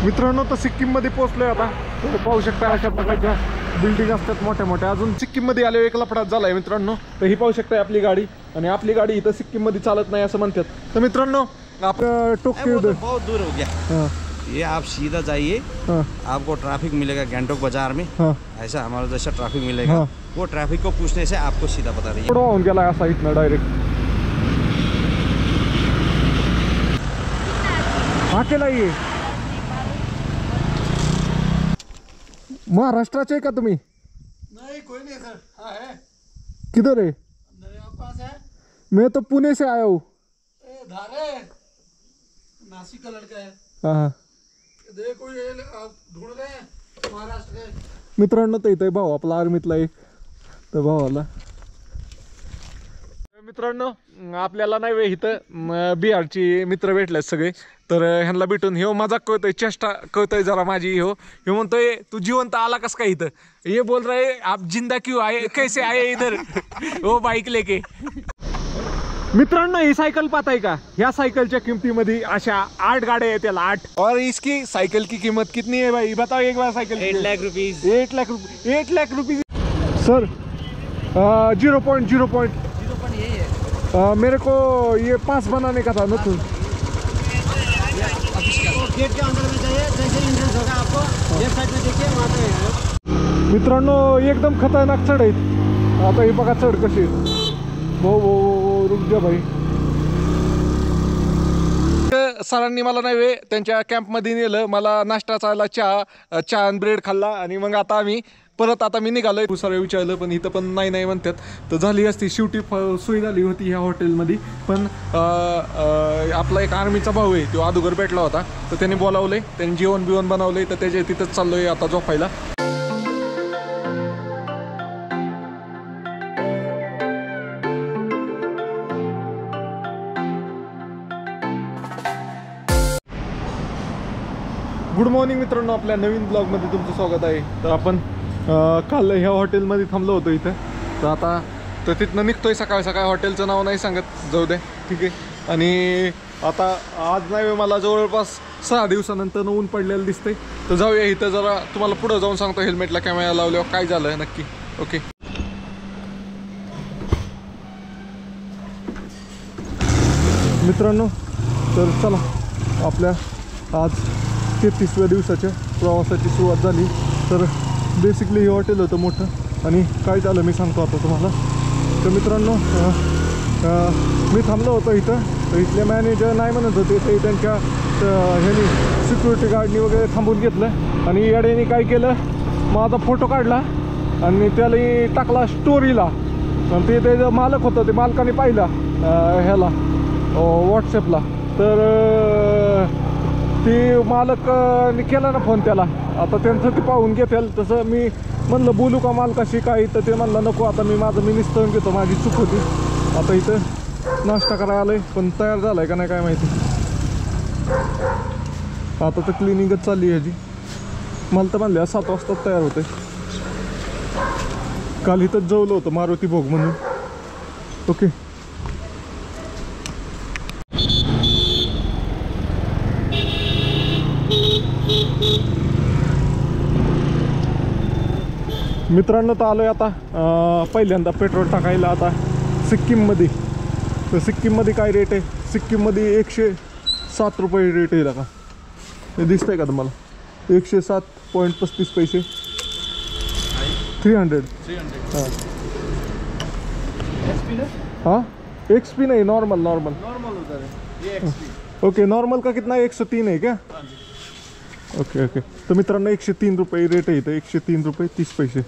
मित्रांनो तर सिक्कीममध्ये पोहोचलोय आता. तुम्ही पाहू शकता अशा प्रकारच्या बिल्डिंग असतात मोठ्या मोठ्या. अजून सिक्कीममध्ये आले एक लफडाच झालाय मित्रांनो. तर ही पाहू शकता आपली गाडी, आणि आपली गाडी इथं सिक्कीममध्ये चालत नाही असं म्हणतात. तर मित्रांनो आपण टोक्यो बहुत दूर हो गया. ये आप सीधा जाइए, आपको ट्रैफिक मिलेगा गैंगटॉक बाजार में. ऐसा हमारा जैसा ट्रैफिक मिलेगा, वो ट्रैफिक को पूछने से आपको सीधा पता रही होऊन गेला असा इथनं डायरेक्ट. हा केला ये महाराष्ट्राचे है का तुम्ही? नहीं कोई नहीं सर. हाँ है. किधर है? आपके पास है? मैं तो पुणे से आया हूँ. धारे नासिक का लड़का है. हाँ देखो ये आप ढूंढ रहे हैं महाराष्ट्र के. मित्रांनो तर इथे भाऊ आपला आर्मीतला एक. तर भावाला मित्रांनो आपल्याला नाही वे इथं बिहारची मित्र भेटले सगळे. तर ह्यांना भेटून ह्यो मजाक कळतोय, चेष्टा कळतोय जरा माझी. ह्यो म्हणतोय तू जिवंत आला कस काय इथं? ये बोल रहे आप जिंदा क्यों आए, कैसे आए इधर वो बाइक लेके. मित्रांनो ही सायकल पाहताय का? ह्या सायकलच्या किमतीमध्ये अशा 8 गाड्या आहेत त्याला 8. और इसकी साइकिल की कीमत कितनी है भाई बताओ एक बार. Cycle 8 lakh rupees. 8 लाख रुपये. 8 लाख रुपीज सर. 0.0 यही है. मेरे को ये 5 बनाने का था ना. तो गेट के अंदर में जाइए, जैसे एंट्रेंस होगा आपको लेफ्ट साइड में देखिए वहाँ पे. मित्रांनो एकदम खतरनाक चढ आहेत. आता हे बघा चढ कशी आहेत. भाऊ रुक जा भाई. सरांनी मला नाही वे त्यांच्या कॅम्पमध्ये नेलं. मला नाश्ता चालला, चहा आणि ब्रेड खाल्ला, आणि मग आता आम्ही परत आता मी निघालोय. दुसरं विचारलं पण इथं पण नाही म्हणतात. तर झाली असती शेवटी सोय झाली होती ह्या हॉटेलमध्ये. पण आपला एक आर्मीचा भाऊ आहे तो अगोदर भेटला होता, तर त्यांनी बोलावलंय, त्यांनी जेवण बिवण बनवलंय. तर त्याच्या तिथंच चाललोय आता झोपायला. गुड मॉर्निंग मित्रांनो, आपल्या नवीन ब्लॉगमध्ये तुमचं स्वागत आहे. तर आपण काल ह्या हॉटेलमध्ये थांबलो होतो इथं. तर आता तर तिथनं निघतोय सकाळ सकाळ. हॉटेलचं नाव नाही सांगत, जाऊ दे ठीक आहे. आणि आता आज नाही मला जवळपास 6 दिवसानंतर ऊन पडलेलं दिसतंय. तर जाऊया इथं जरा, तुम्हाला पुढं जाऊन सांगतो हेल्मेटला कॅमेरा लावल्यावर काय झालं नक्की. ओके मित्रांनो, तर चला आपल्या आज 33व्या दिवसाच्या प्रवासाची सुरुवात झाली. तर बेसिकली हे हॉटेल होतं मोठं, आणि काय झालं मी सांगतो आता तुम्हाला. तर मित्रांनो मी थांबलो होतो इथं. तर इथले मॅनेजर नाही म्हणत होते, ते त्यांच्या ह्यानी सिक्युरिटी गार्डनी वगैरे थांबून घेतलं. आणि याड्याने काय केलं, माझा फोटो काढला आणि त्याला टाकला स्टोरीला. आणि ते त्याचं मालक होतं, ते मालकाने पाहिला ह्याला व्हॉट्सॲपला. तर ती मालकाने केला ना फोन त्याला. आता त्यांचं ते पाहून घेतील. तसं मी म्हणलं बोलू का मालकाशी काही, तर ते म्हणलं नको, आता मी निस्तळून घेतो, माझी चूक होती. आता इथं नाश्ता करायला आलं आहे, पण तयार झाला आहे का नाही काय माहिती. आता तर क्लिनिंगच चालली ह्याची. मला तर म्हणल्या 7 वाजता तयार होते. काल इथंच जेवलं होतं मारुती भोग म्हणून. ओके मित्रांनो, तर आलोय आता पहिल्यांदा पेट्रोल टाकायला आता सिक्कीममध्ये. तर सिक्कीममध्ये काय रेट आहे? सिक्कीममध्ये 107 रुपये रेट येईल का? हे दिसतंय का तुम्हाला? 107.35 पैसे. 300. हाँ XP नहीं, नॉर्मल होता है ये XP. ओके नॉर्मल का कितना 103 है क्या? Okay okay. तर मित्रांनो 103 रुपये रेट आहे इथं. 103 रुपये 30 पैसे.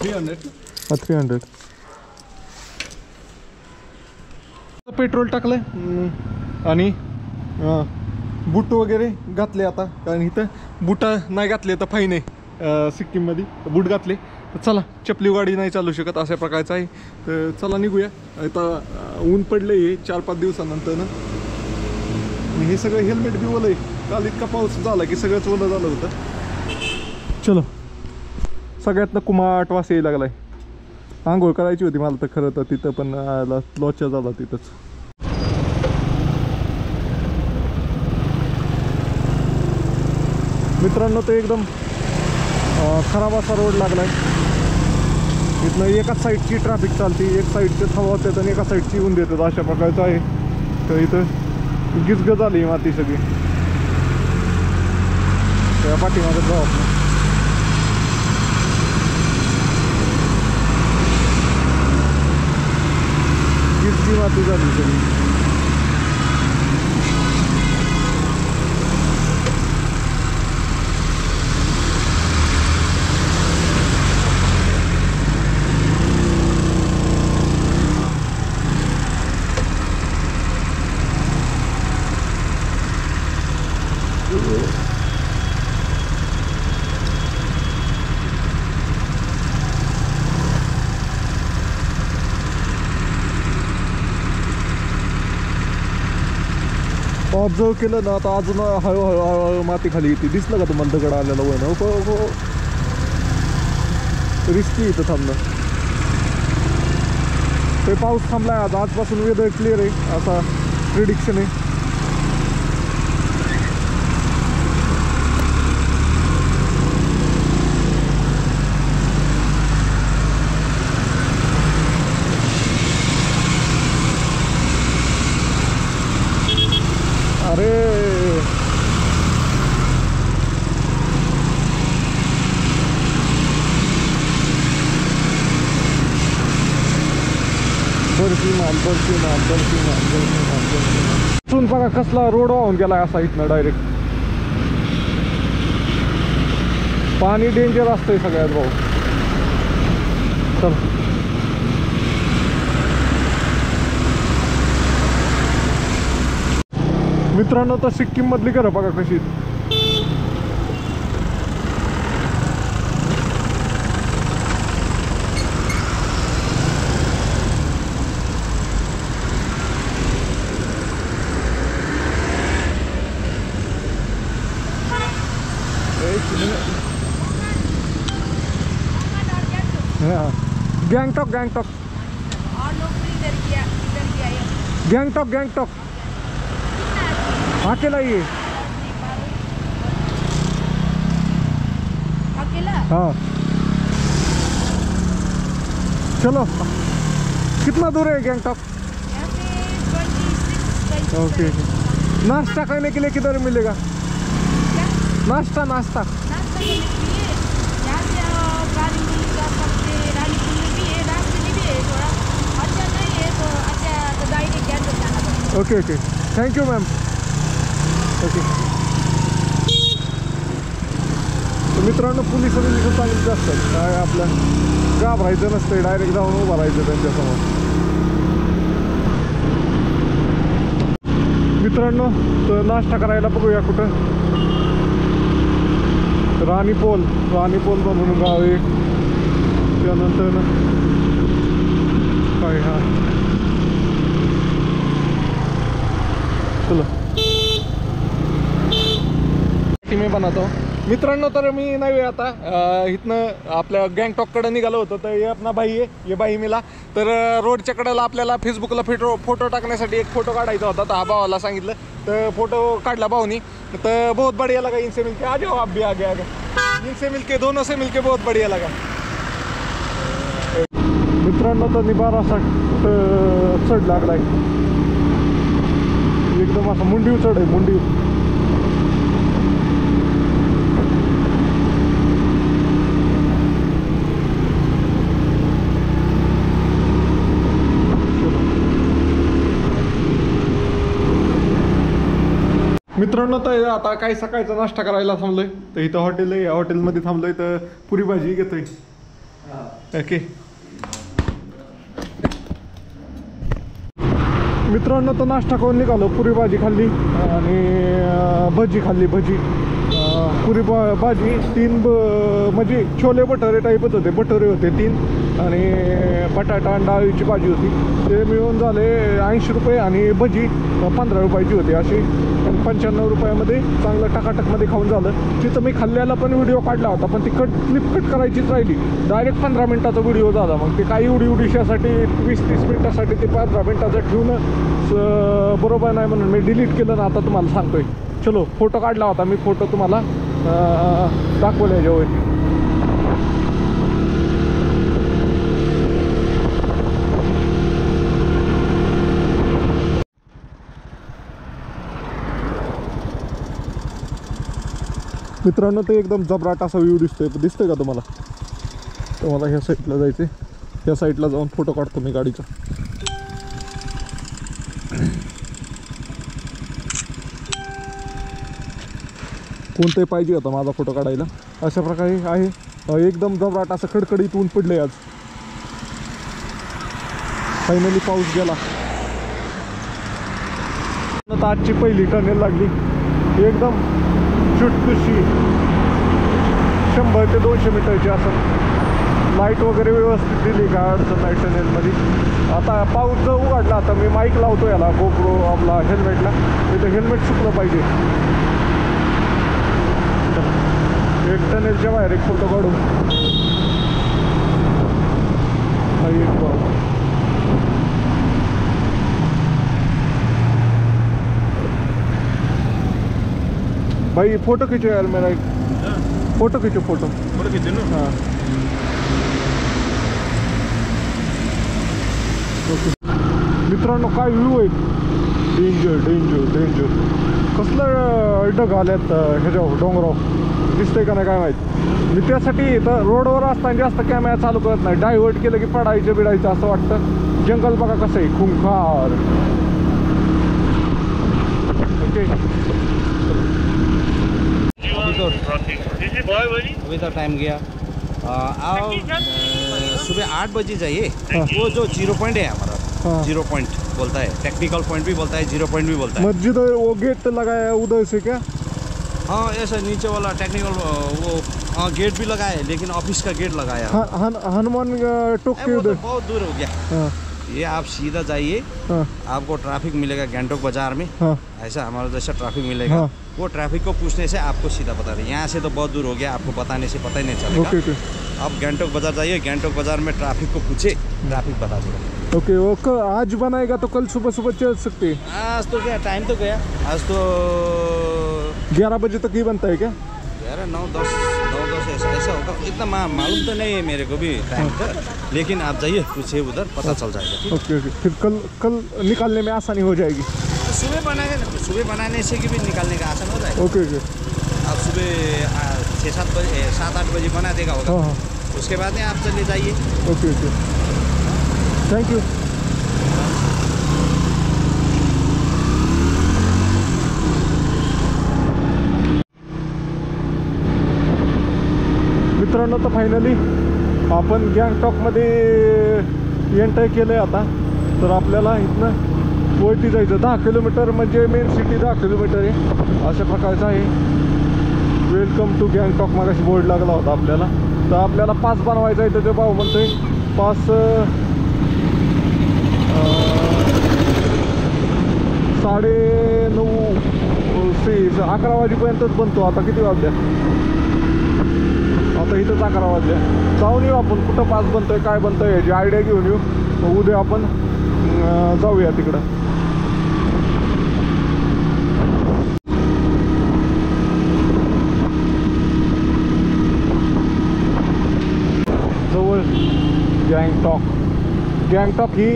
300. हा 300. पेट्रोल टाकलंय आणि बूट वगैरे घातले आता, कारण इथं बूट नाही घातले तर फाईन आहे सिक्कीममध्ये. बूट घातले तर चला, चपली गाडी नाही चालू शकत अशा प्रकारचं आहे. तर चला निघूया. आता ऊन पडलं आहे 4-5 दिवसानंतर ना. हे सगळं हेल्मेट बी ओलं आहे. काल इतका पाऊस झाला की सगळंच ओलं झालं होतं. चलो, सगळ्यातनं कुमाट वास यायला लागलाय. आंघोळ करायची होती मला तर खरं तर तिथं, पण लॉच्या झाला तिथंच. मित्रांनो ते एकदम खराब असा रोड लागलाय. इथनं एकाच साईडची ट्रॅफिक चालते, एक साईडचे थांबवतात आणि एका साईडची येऊन देतात, अशा प्रकारचं आहे. तर इथं गिजगज आली माती सगळी. त्या पाठीमागे जाऊ आपण. गिजगी माती झाली सगळी. ऑब्झर्व केलं ना आता अजून हळूहळू माती खाली येते. दिसलं का तुम्हाला दगड आलेला वन? हो, रिस्की इथं थांबणं. ते पाऊस थांबलाय आज, आजपासून वेदर क्लिअर आहे असा प्रिडिक्शन आहे. अरे बर्फी माल बघा कसला रोड वाहून गेलाय असा इथनं डायरेक्ट. पाणी डेंजर असतंय सगळ्यात भाऊ. चल मित्रांनो, तर सिक्कीम मधली घरं बघा कशी. गैंगटॉक गैंगटॉक गैंगटॉक गैंगटॉक अकेला ही है? अकेला? हाँ चलो. कितना दूर है गैंगटॉक? यहाँ से 26 ओके. नाश्ता करने के लिए किधर मिलेगा? क्या? नाश्ता नाश्ता नाश्ता करने के लिए यहाँ से रानीपुल का सबसे रानीपुल में भी है, रास्ते भी है. थोड़ा अच्छा नहीं है तो अच्छा तो डायरेक्ट गैंगटॉक जाना पड़ेगा. Okay okay. Thank you ma'am. Okay. मित्रांनो, पोलिसांनी तिथं चांगलीच असतात. काय आपल्या घाबरायचं नसतं, डायरेक्ट जाऊन उभं राहायचं त्यांच्यासमोर. मित्रांनो, तर नाश्ता करायला बघूया कुठं. रानीपोल म्हणून गाव आहे. त्यानंतर काय हा चलो मी बनवतो. मित्रांनो, तर मी नाही आता इथनं आपल्या गँगटॉककडे निघालो होतो. तर ये अपना भाई आहे, ये भाई मिला. तर रोडच्या कडेला आपल्याला फेसबुकला फोटो टाकण्यासाठी एक फोटो काढायचा होता. तर हा भावाला सांगितलं, तर फोटो काढला भाऊनी. तर बहुत बढ़िया लगा इनसे मिलके. आ जाओ आप भी आगे आगे. इनसे मिलके, दोनों से मिलके बहुत बढ़िया लगा. मित्रांनो, तर निबार असा चढ लागलाय एकदम असा मुंडीव चढ आहे, मुंडीव. मित्रांनो, तर आता काही सकाळचा नाश्ता करायला थांबलोय. तर इथं हॉटेल आहे, या हॉटेलमध्ये थांबलोय. तर पुरी भाजी घेतोय. ओके मित्रांनो, तर नाश्ता करून निघालो. पुरी भाजी खाल्ली आणि भजी खाल्ली. पुरी भाजी 3 म्हणजे छोले भटुरे टाईपच होते. भटुरे होते 3 आणि बटाटा आणि डाळीची भाजी होती. ते मिळून झाले 80 रुपये आणि भजी 15 रुपयाची होती. अशी 95 रुपयामध्ये चांगलं टकाटकमध्ये खाऊन झालं. तिथं मी खाल्ल्याला पण व्हिडिओ काढला होता, पण ती क्लिप कट करायचीच राहिली. डायरेक्ट 15 मिनिटाचा व्हिडिओ झाला. मग ते काही उडीशासाठी 20-30 मिनिटासाठी ते 15 मिनिटाचं ठेवून बरोबर नाही म्हणून मी डिलीट केलं ना. आता तुम्हाला सांगतोय. चलो, फोटो काढला होता मी. फोटो तुम्हाला दाखवलं याच्यावरती. मित्रांनो ते एकदम जबराट असा व्ह्यू दिसतोय का तुम्हाला? तर मला ह्या साईडला जायचं, ह्या साईडला जाऊन फोटो काढतो मी गाडीचा. कोणतंही पाहिजे होता माझा फोटो काढायला. अशा प्रकारे आहे, एकदम जबराट असं कडकडीत ऊन पडलंय आज. फायनली पाऊस गेला. आता आजची पहिली टनेल लागली, एकदम चुटकुशी 100 ते 200 मीटरची. असं लाईट वगैरे व्यवस्थित दिली, काय अडचण नाही टनेलमध्ये. आता पाऊस जर उघडला आता मी माईक लावतो याला, गोप्रो आपला हेल्मेटला. इथं हेल्मेट सुकलं पाहिजे. एक टनेलच्या बाहेर एक फोटो काढू. भाई फोटो खींचो यार मेरा एक. फोटो खींचो, फोटो खींचो ना. हाँ ओके. मित्रांनो काय व्ह्यू आहे, डेंजर डेंजर डेंजर. कसलं ढग आल्यात ह्याच्यावर डोंगरावर, दिसतंय का नाही काय माहीत. मी त्यासाठी तर रोडवर असताना जास्त कॅमेरा चालू करत नाही. डायव्हर्ट केलं की पडायचं बिडायचं असं वाटतं. जंगल बघा कसं आहे, खुंखार. ओके अभी तो टाइम गया. आप सुबह 8 बजे जाइए. वो जो 0 पॉइंट है हमारा, 0 पॉइंट बोलता है, टेक्निकल पॉइंट भी बोलता है, 0 पॉइंट भी बोलता है. मस्जिद वो गेट लगाया है उधर से क्या? हाँ ऐसा नीचे वाला टेक्निकल वो हाँ गेट भी लगाया है, लेकिन ऑफिस का गेट लगाया है. हनुमान टोक के वो तो उधर. बहुत दूर हो गया. ये आप सीधा जाइए, आपको ट्रैफिक मिलेगा गैंगटॉक बाजार में. ऐसा हमारा जैसा ट्रैफिक मिलेगा, वो ट्रैफिक को पूछने से आपको सीधा पता नहीं. यहाँ से तो बहुत दूर हो गया, आपको बताने से पता ही नहीं चलेगा. आप गैंगटॉक बाजार जाइए, गैंगटॉक बाजार में ट्रैफिक को पूछे, ट्रैफिक बता देगा. ओके वो आज बनाएगा तो कल सुबह सुबह चल सकते हैं. आज तो क्या टाइम तो गया, आज तो 11 बजे तक ही बनता है क्या? 9-10 ऐसा होगा. इतना मालूम तो नहीं है मेरे को भी टाइम का, लेकिन आप जाइए पूछिए उधर, पता चल जाएगा. Okay okay. फिर कल निकालने में आसानी हो जाएगी. सुबह बनाएंगे ना, सुबह बनाने से भी निकालने का आसान हो जाएगा. Okay okay. आप सुबह 6-7 बजे 7-8 बजे बना देगा होगा. हाँ. उसके बाद में आप चले जाइए. Okay okay. Thank you. मित्रांनो तर फायनली आपण गँगटॉकमध्ये एंटर केलं आहे आता. तर आपल्याला इथनं वरती जायचं. 10 किलोमीटर म्हणजे मेन सिटी 10 किलोमीटर आहे. अशा प्रकारचं आहे. वेलकम टू गँगटॉक मागाशी बोर्ड लागला होता आपल्याला. तर आपल्याला पास बनवायचा आहे. तर ते भाऊ म्हणतोय पास 9:30 वाजेपर्यंतच बनतो. आता किती वाजल्या? आता इथंच 11 वाजल्या. जाऊन येऊ आपण कुठं पास बनतोय, काय बनतोय याची आयडिया घेऊन येऊ. मग उद्या आपण जाऊया तिकडं. जवळ गँगटॉक ही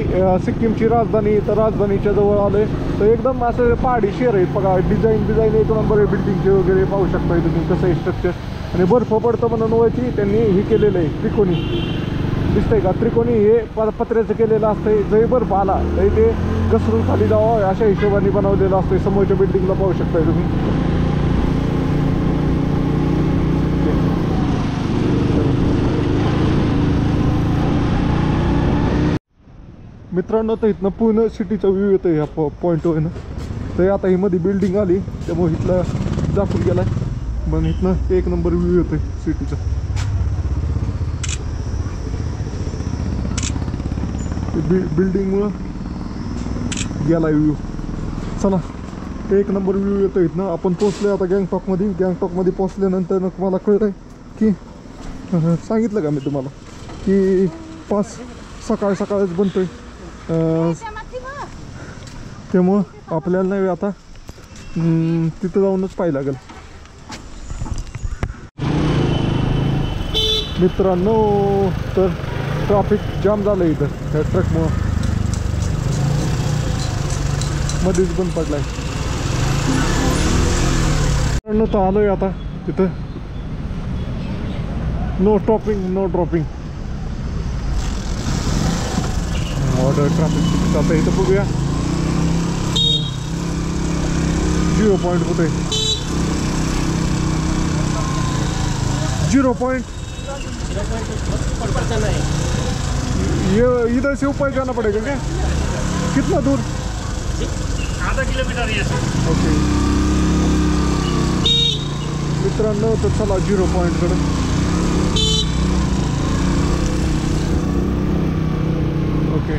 सिक्कीमची राजधानी. तर राजधानीच्या जवळ आलोय. तर एकदम असं पहाडी शहर आहे बघा. डिझाईन एक नंबर आहे. बिल्डिंगचे वगैरे पाहू शकता तुम्ही कसं आहे स्ट्रक्चर. आणि बर्फ पडतं म्हणून वरती त्यांनी हे केलेलं आहे त्रिकोणी. दिसतंय का? त्रिकोणी हे पत्र्याचं केलेलं असतंय. जरी बर्फ आला तरी ते घसरून खाली जावं अशा हिशोबाने बनवलेलं असतंय. समोरच्या बिल्डिंगला पाहू शकताय तुम्ही. मित्रांनो तर इथनं पूर्ण सिटीचा व्ह्यू येतो ह्या पॉईंटवर ना. तर आता ही मध्ये बिल्डिंग आली त्यामुळे इथला दाखवून गेला. पण इथनं 1 नंबर व्ह्यू येतोय सिटीचा. बिल्डिंगमुळं गेला व्ह्यू. चला 1 नंबर व्ह्यू येतो इथनं. आपण पोचलोय आता गँगटॉकमध्ये. गँगटॉकमध्ये पोचल्यानंतर मला कळलंय की सांगितलं का मी तुम्हाला की पास सकाळच बनतोय. त्यामुळं आपल्याला नाही आता तिथं जाऊनच पाहायला लागेल. मित्रांनो तर ट्रॅफिक जाम झालं इथं त्या ट्रकमुळं, मध्येच बंद पडलाय. मित्रांनो तर आलोय आता तिथं, no stopping no dropping. Order traffic आता इथं बघूया 0 पॉइंट कुठे, 0 पॉइंट ये इधर से ऊपर जाना पड़ेगा क्या? कितना दूर? आधा किलोमीटर ये. ओके मित्रांनो तर चला 0 पॉइंटकडे. ओके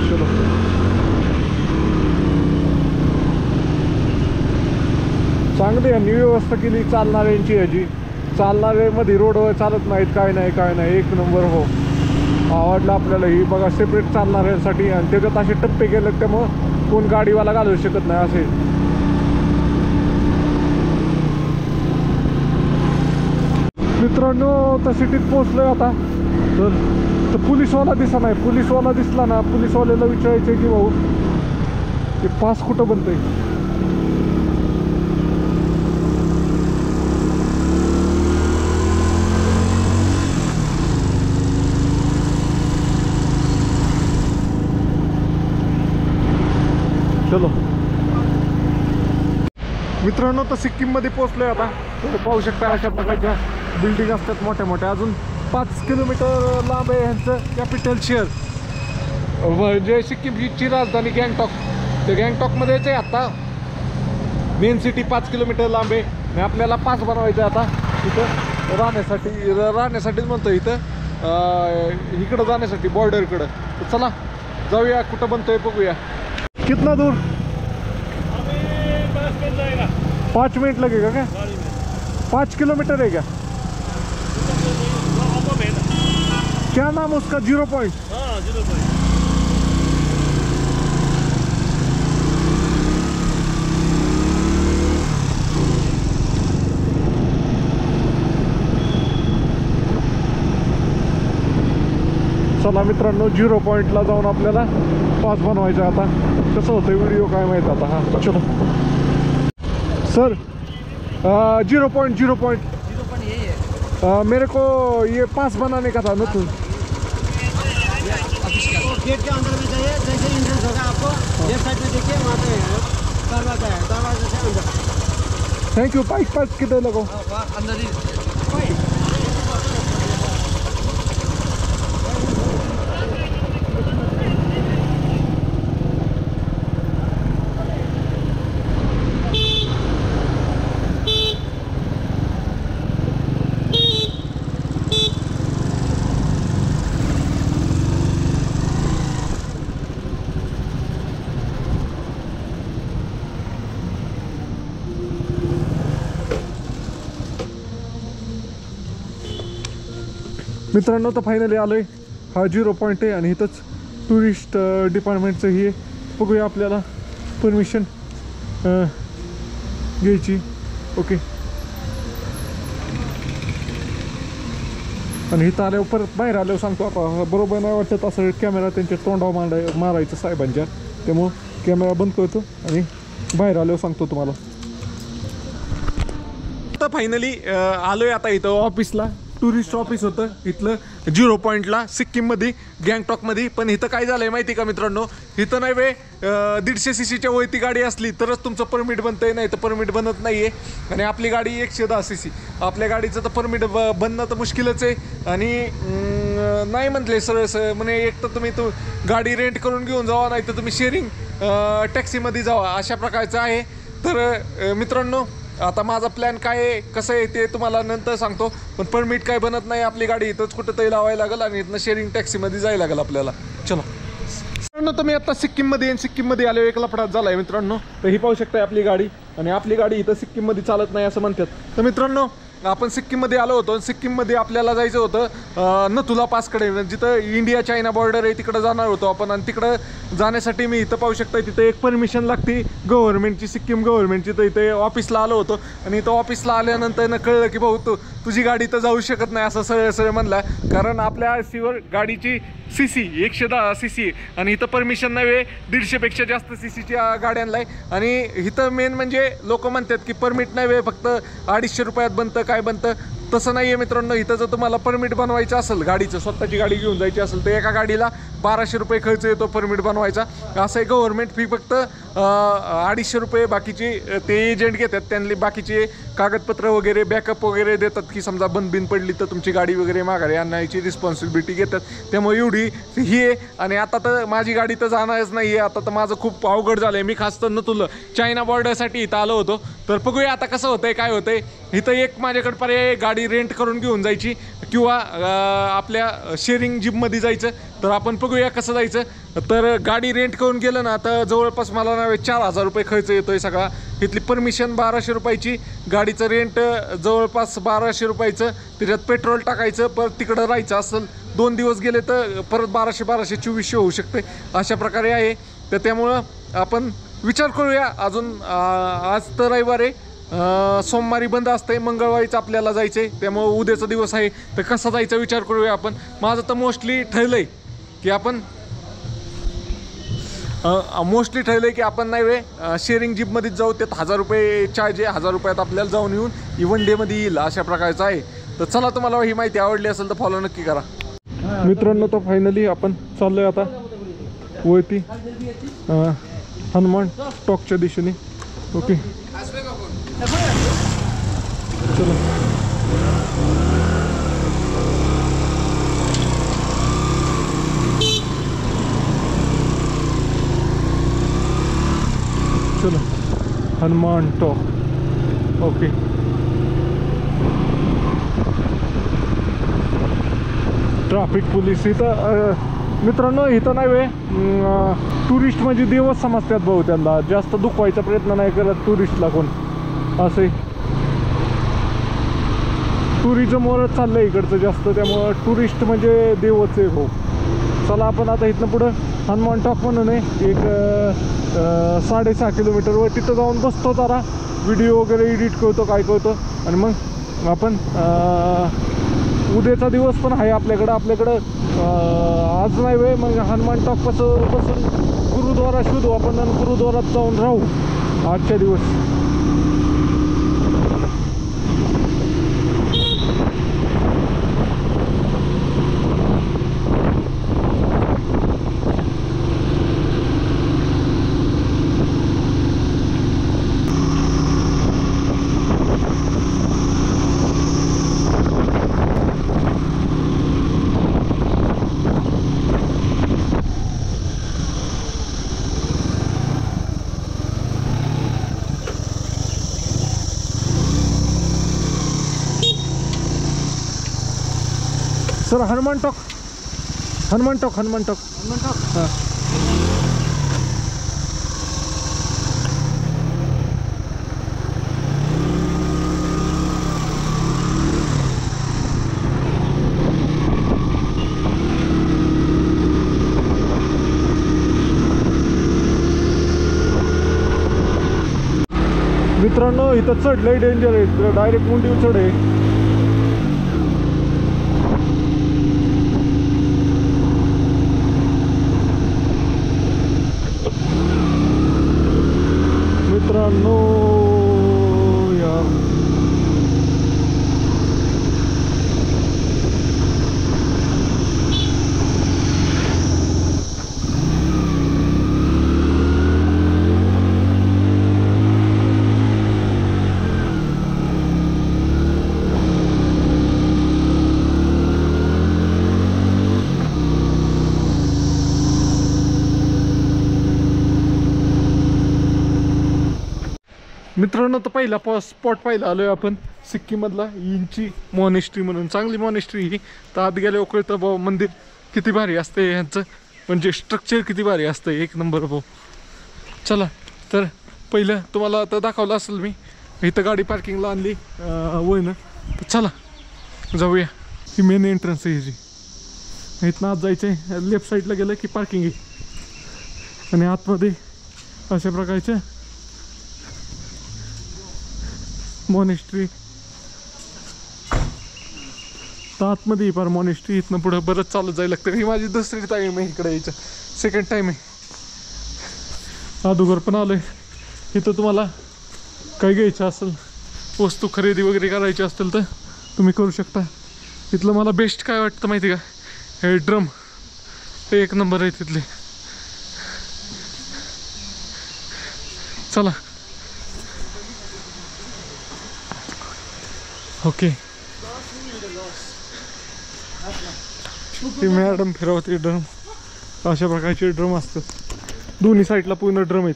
चलो. चांगली यांनी व्यवस्था केली चालणाऱ्यांची, ह्याची चालणारे मध्ये रोडवर चालत नाहीत, काय नाही एक नंबर. हो आवडलं आपल्याला ही बघा, सेपरेट चालणाऱ्यांसाठी, आणि त्याच्यात असे टप्पे गेले त्यामुळं कोण गाडीवाला घालू शकत नाही असे. मित्रांनो तर सिटीत पोहोचलोय आता. तर पोलीसवाला दिसा नाही, पोलीसवाला दिसला ना पोलीसवाल्याला विचारायचं की भाऊ ते पास कुठं बनतंय. चलो मित्रांनो तर सिक्कीममध्ये पोहोचलोय आता. तर पाहू शकता अशा प्रकारच्या बिल्डिंग असतात मोठ्या मोठ्या. अजून 5 किलोमीटर लांब आहे ह्यांचं कॅपिटल शहर, जे सिक्कीमची राजधानी गँगटॉक. ते गँगटॉकमध्येच आहे आता, मेन सिटी 5 किलोमीटर लांब आहे. आणि आपल्याला पास बनवायचं आहे आता इथं राहण्यासाठीच म्हणतो, इथं इकडं जाण्यासाठी बॉर्डरकडं. तर चला जाऊया, कुठं बनतोय बघूया. कितना दूर? 5 मिनट लगेगा क्या? 5 किलोमीटर है क्या? क्या नाम उसका? 0 पॉइंट. हाँ 0 पॉइंट. चला मित्रांनो 0 पॉइंटला जाऊन आपल्याला पास बनवायचा. आता कसं होतं व्हिडिओ काय माहित आता. हां चलो सर 0 पॉइंट यही है. मेरे को ये पास बनाने का था ना. तो गेट के अंदर में जाइए, जैसे एंट्रेंस होगा आपको लेफ्ट साइड में देखिए, वहाँ पे दरवाजा है, दरवाजे से अंदर. Thank you. बाइक पास किधर लगो? अंदर ही. मित्रांनो तर फायनली आलोय. हा 0 पॉइंट आहे आणि इथंच टुरिस्ट डिपार्टमेंटचं ही बघूया आपल्याला परमिशन घ्यायची. ओके आणि इथं आल्यावर परत बाहेर आल्यावर सांगतो. आता बरोबर नाही वाटत असं कॅमेरा त्यांच्या तोंडावर मारायचं साहेबांच्या, त्यामुळं कॅमेरा बंद करतो आणि बाहेर आल्यावर सांगतो तुम्हाला. आता फायनली आलोय आता इथं ऑफिसला. टुरिस्ट ऑफिस होतं इथलं 0 पॉईंटला सिक्कीममध्ये गँगटॉकमध्ये. पण इथं काय झालं आहे माहिती का मित्रांनो, इथं नाही वे 150 cc वरती गाडी असली तरच तुमचं परमिट बनतं आहे, नाही तर परमिट बनत नाही आहे. आणि आपली गाडी 110 cc, आपल्या गाडीचं तर परमिट बनणं तर मुश्किलच आहे. आणि नाही म्हटले सरळ म्हणे एक तर तुम्ही गाडी रेंट करून घेऊन जावा, नाही तर तुम्ही शेअरिंग टॅक्सीमध्ये जावा, अशा प्रकारचं आहे. तर मित्रांनो आता माझा प्लॅन काय आहे कसं आहे ते तुम्हाला नंतर सांगतो. पण परमिट काय बनत नाही, आपली गाडी इथंच कुठंतरी लावायला लागेल आणि इथनं शेअरिंग टॅक्सीमध्ये जायला लागेल आपल्याला. चलो मित्रांनो, तर मी आता सिक्कीममध्ये आलो. एक लफडात झाला आहे मित्रांनो. तर ही पाहू शकता आपली गाडी, आणि आपली गाडी इथं सिक्कीममध्ये चालत नाही असं म्हणतात. तर मित्रांनो आपण सिक्कीममध्ये आलो होतो. सिक्कीममध्ये आपल्याला जायचं होतं नथुला पासकडे, जिथं इंडिया चायना बॉर्डर आहे, तिकडं जाणार होतो आपण. आणि तिकडं जाण्यासाठी मी इथं पाहू शकता तिथं एक परमिशन लागते गव्हर्नमेंटची, सिक्कीम गव्हर्नमेंटची. तर इथे ऑफिसला आलो होतो आणि इथं ऑफिसला आल्यानंतर कळलं की भाऊ तुझी गाडी तर जाऊ शकत नाही, असं सरळ म्हणला. कारण आपल्या RC-वर गाडीची CC 110 CC आणि इथं परमिशन नाही, 150पेक्षा जास्त CCच्या गाड्यांना आहे. आणि इथं मेन म्हणजे लोक म्हणतात की परमिट नाही, फक्त 250 रुपयात बनतं, काय बनतं. तसं नाही आहे मित्रांनो. इथं जर तुम्हाला परमिट बनवायचं असेल, गाडीचं स्वतःची गाडी घेऊन जायची असेल, तर एका गाडीला 1200 रुपये खर्च येतो परमिट बनवायचा. असं आहे. गव्हर्नमेंट फी फक्त 250 रुपये. बाकीची ते एजंट घेतात, त्यांनी बाकीचे कागदपत्र वगैरे बॅकअप वगैरे देतात, की समजा बंद पडली तर तुमची गाडी वगैरे माघारी आणण्याची रिस्पॉन्सिबिलिटी घेतात. त्यामुळे एवढी ही आहे. आणि आता तर माझी गाडी तर जाणारच नाही आहे. आता तर माझं खूप अवघड झालं आहे. मी खास तर तुला चायना बॉर्डरसाठी इथं आलो होतो. तर बघूया आता कसं होतंय, काय होतंय. इथं एक माझ्याकडे पर्याय, गाडी रेंट करून घेऊन जायची किंवा आपल्या शेअरिंग जिममध्ये जायचं. तर आपण बघूया कसं जायचं. तर गाडी रेंट करून गेलं ना, तर जवळपास मला ना 4000 रुपये खर्च येतोय सगळा. इथली परमिशन 1200 रुपयाची, गाडीचं रेंट जवळपास 1200 रुपयाचं, त्याच्यात पेट्रोल टाकायचं, परत तिकडं राहायचं असेल 2 दिवस गेले तर परत 1200 2400 होऊ शकते. अशा प्रकारे आहे. तर त्यामुळं आपण विचार करूया अजून. आज तर रविवार आहे, सोमवारी बंद असते, मंगळवारीच आपल्याला जायचं आहे. त्यामुळं उद्याचा दिवस आहे, तर कसा जायचा विचार करूया आपण. माझं तर मोस्टली ठरलं आहे की आपण शेअरिंग जीपमध्येच जाऊ. त्यात 1000 रुपये चार्ज आहे. 1000 रुपयात आपल्याला जाऊन येऊन 1 डेमध्ये येईल, अशा प्रकारचं आहे. तर चला, तुम्हाला ही माहिती आवडली असेल तर फॉलो नक्की करा मित्रांनो. तर फायनली आपण चाललोय आता वरती हनुमान टॉकच्या दिशेने. ओके, चलो. चलो, Hanuman talk. Okay, traffic police इथं मित्रांनो. इथं नाही वे टुरिस्ट म्हणजे देवच समजतात भाऊ. त्यांना जास्त दुखवायचा प्रयत्न नाही करत टुरिस्टला कोण. असे टुरिझमवरच चाललं आहे इकडचं जास्त, त्यामुळं टुरिस्ट म्हणजे देवच आहे भाऊ. चला, आपण आता इथनं पुढं हनुमान टॉक म्हणून आहे एक 6.5 किलोमीटरवर, तिथं जाऊन बसतो, जरा व्हिडिओ वगैरे एडिट करतो, काय करतो. आणि मग आपण उद्याचा दिवस पण आहे आपल्याकडं. आज नाही वे, मग हनुमान टॉक बसून गुरुद्वारा शोधू आपण आणि गुरुद्वारात जाऊन राहू आजच्या दिवस. सर, हनुमान टॉक हां. मित्रांनो, इथं चढ लय डेंजर आहे, डायरेक्ट मुंडी चढ आहे. मित्रांनो यार, मित्रांनो, तर पहिला स्पॉट पाहिला आलोय आपण सिक्कीममधला इंची मॉनेस्ट्री म्हणून. चांगली मॉनेस्ट्री ही. तर आत गेल्यावर कळतं भाऊ मंदिर किती भारी असते ह्यांचं, म्हणजे स्ट्रक्चर किती भारी असतं, एक नंबर भाऊ. चला, तर पहिलं तुम्हाला आता दाखवलं असेल मी. इथं गाडी पार्किंगला आणली वय ना, तर चला जाऊया. ही मेन एंट्रन्स आहे ह्याची. इथनं आत जायचं आहे. लेफ्ट साईडला गेलं की पार्किंग आहे आणि आतमध्ये अशा प्रकारचे मॉनेस्ट्री. तर आतमध्ये फार मॉनेस्ट्री. इथनं पुढं बरंच चालत जायला लागतं. ही माझी दुसरी टाईम आहे इकडे यायचं. सेकंड टाईम आहे. अगोदर पण आलोय. इथं तुम्हाला काही घ्यायचं असेल, वस्तू खरेदी वगैरे करायची असेल तर तुम्ही करू शकता. इथलं मला बेस्ट काय वाटतं माहिती का, हे ड्रम हे एक नंबर आहे तिथले. चला ओके. ती मॅडम फिरवते ड्रम. अशा प्रकारचे ड्रम असतात. दोन्ही साईडला पूर्ण ड्रम आहेत.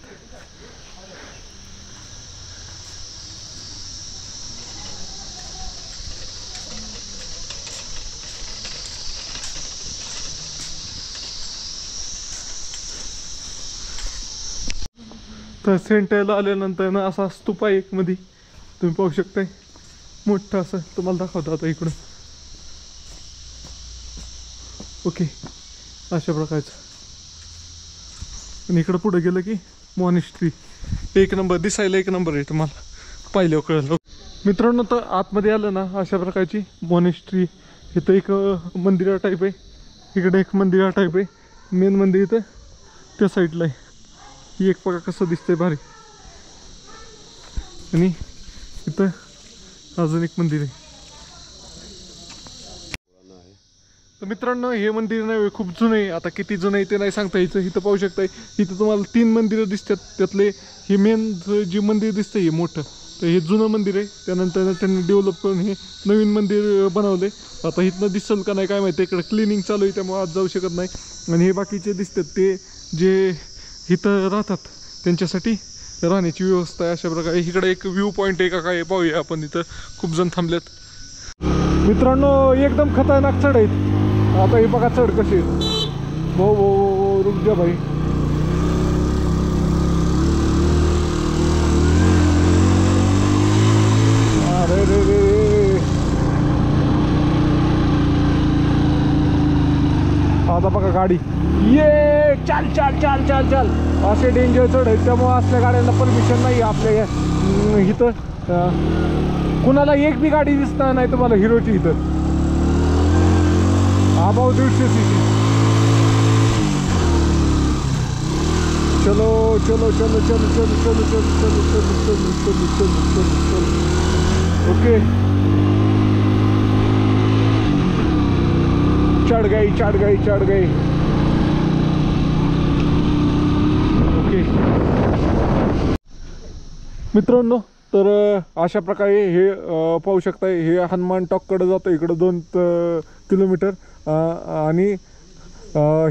तर सेंटरला आल्यानंतर ना असा स्तूप आहे एक मध्ये, तुम्ही पाहू शकताय. मोठं असं तुम्हाला दाखवतो आता इकडं. ओके अशा प्रकारचं. आणि इकडं पुढे गेलं की मॉनेस्ट्री. एक नंबर दिसायला, एक नंबर आहे. तुम्हाला पाहिलं कळलं मित्रांनो. तर आतमध्ये आलं ना अशा प्रकारची मॉनेस्ट्री. इथं एक मंदिरा टाईप आहे, इकडे एक मंदिरा टाईप आहे. मेन मंदिर इथं त्या साईडला आहे. ही एक बघा कसं दिसतंय भारी. आणि इथं अजून एक मंदिर आहे. तर मित्रांनो हे मंदिर नाही खूप जुनं आहे. आता किती जुनं आहे ते नाही सांगता यायचं. इथं पाहू शकताय. इथं तुम्हाला 3 मंदिरं दिसतात. त्यातले हे मेन जे मंदिर दिसतंय हे मोठं, तर हे जुनं मंदिर आहे. त्यानंतर त्यांनी डेव्हलप करून हे नवीन मंदिर बनवले. आता इथनं दिसेल का नाही काय माहिती. इकडं क्लिनिंग चालू आहे त्यामुळे आज जाऊ शकत नाही. आणि हे बाकीचे दिसतात ते जे इथं राहतात त्यांच्यासाठी राहण्याची व्यवस्था आहे अशा प्रकारे. इकडे एक व्ह्यू पॉईंट आहे का काय पाहूया आपण. इथं खूप जण थांबलेत. मित्रांनो एकदम खतरनाक चढ आहेत. आता हे बघा चढ कशी आहेत. भाऊ रुक जा भाई. अरे रे रे. आता बघा गाडी ये चाल चाल चाल चाल चाल. असे डेंजर चढ आहेत त्यामुळे असल्या गाड्यांना परमिशन नाही आपल्या इथं. कुणाला एक बी गाडी दिसणार नाही तुम्हाला हिरोची इथं. Above 150 cc. चलो चलो चलो चलो चलो चलो चलो चलो चलो चलो चलो चलो चलो. ओके चढ़ गई चढ़ गई चढ़ गई. ओके मित्रांनो तर अशा प्रकारे हे पाहू शकताय. हे हनुमान टॉककडे जातं इकडं 2 किलोमीटर. आणि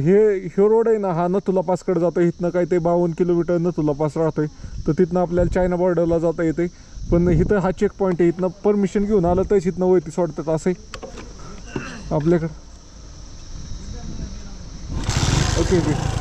हे रोड आहे ना हा नथुला पासकडे जातो. इथनं काय ते 52 किलोमीटर नथुला पास राहतोय. तर तिथनं आपल्याला चायना बॉर्डरला जाता येते. पण इथं हा चेक पॉईंट आहे. इथनं परमिशन घेऊन आलं तरच इथनं वरती सोडतात असं आपल्याकडं. Okay okay.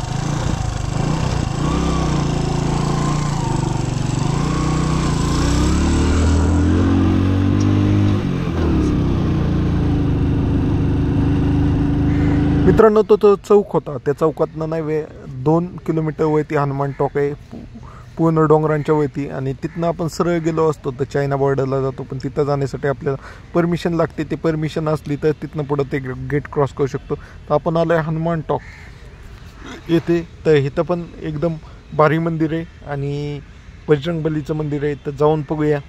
मित्रांनो तो चौक होता. त्या चौकातनं नाही 2 किलोमीटर वरती हनुमान टॉक आहे पूर्ण डोंगरांच्या वरती. आणि तिथनं आपण सरळ गेलो असतो तर चायना बॉर्डरला जातो. पण तिथं जाण्यासाठी आपल्याला परमिशन लागते. ते परमिशन असली तर तिथनं पुढं ते गेट क्रॉस करू शकतो. तर आपण आलो आहे हनुमान टॉक येथे. तर इथं पण एकदम भारी मंदिर आहे आणि बजरंगबलीचं मंदिर आहे. तर जाऊन बघूया.